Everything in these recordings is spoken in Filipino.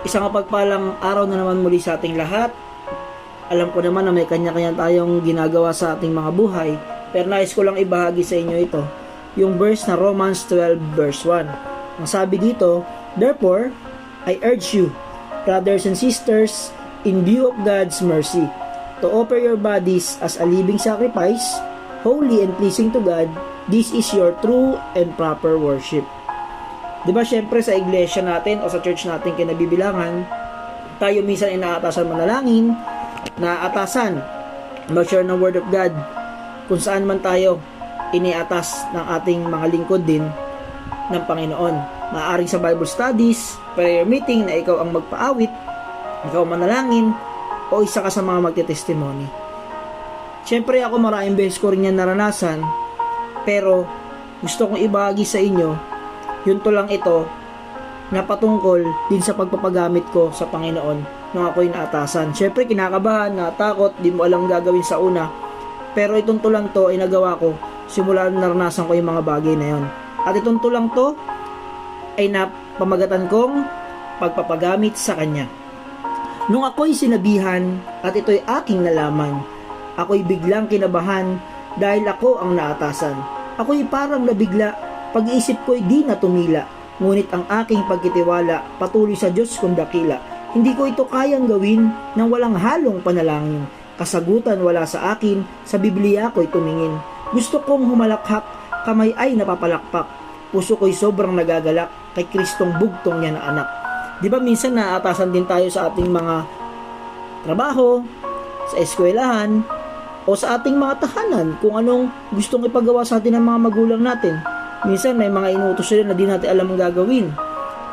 Isang mapagpalang araw na naman muli sa ating lahat. Alam ko naman na may kanya-kanya tayong ginagawa sa ating mga buhay, pero nais ko lang ibahagi sa inyo ito, yung verse na Romans 12 verse 1. Ang sabi dito, "Therefore, I urge you, brothers and sisters, in view of God's mercy, to offer your bodies as a living sacrifice, holy and pleasing to God. This is your true and proper worship." Diba syempre sa iglesia natin o sa church natin kinabibilangan, tayo minsan ay naaatasan manalangin, naaatasan mag-share ng word of God, kung saan man tayo iniatas ng ating mga lingkod din ng Panginoon. Maaaring sa Bible studies, prayer meeting na ikaw ang magpaawit, ikaw manalangin, o isa ka sa mga magte-testimony. Syempre ako maraming beses ko rin yan naranasan, pero gusto kong ibahagi sa inyo yun to lang ito na patungkol din sa pagpapagamit ko sa Panginoon nung ako'y naatasan. Syempre kinakabahan, natakot, di mo alam gagawin sa una, pero itong to lang to ay nagawa ko simula nung naranasan ko yung mga bagay na yon. At itong to lang to ay napamagatan kong pagpapagamit sa Kanya. Nung ako'y sinabihan at ito'y aking nalaman, ako'y biglang kinabahan dahil ako ang naatasan. Ako'y parang nabigla, pag-iisip ko'y di na tumila, ngunit ang aking pagkitiwala patuloy sa Diyos kong dakila. Hindi ko ito kayang gawin nang walang halong panalangin. Kasagutan wala sa akin, sa Biblia ko'y tumingin. Gusto kong humalakhak, kamay ay napapalakpak. Puso ko'y sobrang nagagalak, kay Kristong bugtong niya na anak. Di ba minsan naatasan din tayo sa ating mga trabaho, sa eskwelahan, o sa ating mga tahanan kung anong gustong ipagawa sa atin ng mga magulang natin. Minsan may mga inuutos sila na di natin alam ang gagawin.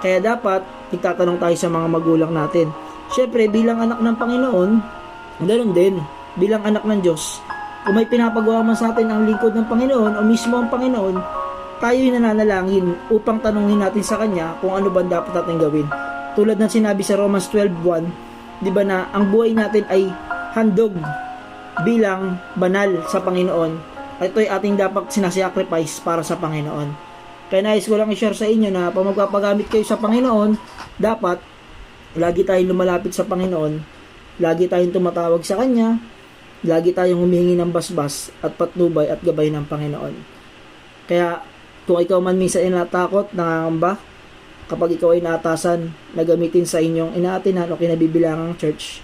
Kaya dapat itatanong tayo sa mga magulang natin. Siyempre bilang anak ng Panginoon, ganoon din, bilang anak ng Diyos, kung may pinapagawa man sa atin ang lingkod ng Panginoon o mismo ang Panginoon, tayo'y nananalangin upang tanungin natin sa Kanya kung ano ba dapat natin gawin. Tulad ng sinabi sa Romans 12:1, di ba na ang buhay natin ay handog bilang banal sa Panginoon. At ito'y ating dapat sinasacrifice para sa Panginoon. Kaya nais ko lang i-share sa inyo na pag magpapagamit kayo sa Panginoon, dapat lagi tayong lumalapit sa Panginoon, lagi tayong tumatawag sa Kanya, lagi tayong humihingi ng basbas at patnubay at gabay ng Panginoon. Kaya kung ikaw man minsan ay natakot, nangangamba, kapag ikaw ay naatasan na gamitin sa inyong inaatinan o kinabibilangang church,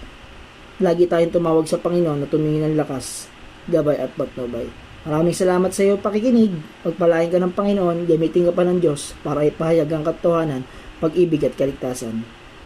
lagi tayong tumawag sa Panginoon na tumingin ng lakas, gabay at patnubay. Maraming salamat sa iyo pakikinig. Pagpalain ka ng Panginoon, gamitin ka pa ng Diyos para ipahayag ang katotohanan, pag-ibig at kaligtasan.